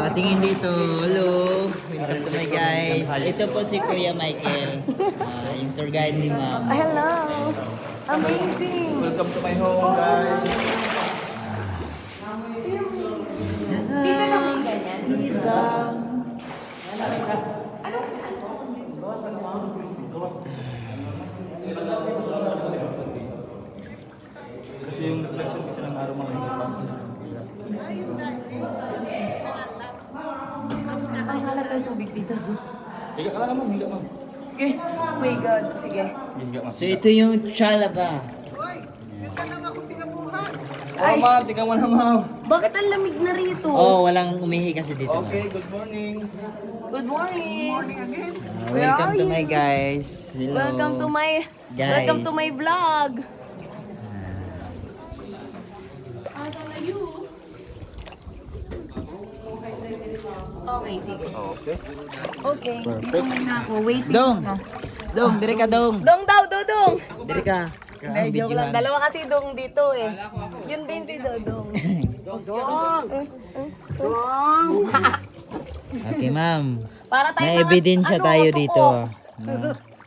Tingin dito, hello, welcome to my guys. Ito po si Kuya Michael, yung tour guide ni Ma'am. Hello! Amazing! Welcome to my home, guys. Dito na may ganyan? Dito. Kasi yung reflection isa ng araw mga hindi pasok. Ang halaga yung tubig dito. Higa ka lang naman, higa ma'am. Okay. Oh my God. Sige. Higa ma'am. So ito yung Chalaba. Oh ma'am, tingnan mo na ma'am. Bakit ang lamig na rito? Oh, walang umihi kasi dito. Okay, good morning. Good morning. Welcome to my guys. Hello. Welcome to my Guys. Welcome to my vlog. Okay, sige. Okay. Okay. Dito muna ako. Waiting Dong. na. Dong, dire ka dong. Dong daw, Dodong. Dire ka. Ay, joke lang. Dalawa kasi Dong dito eh. Yun din si Dodong. Okay, ma'am. Para tayo May mga- ebidensya ano, tayo totoo. dito.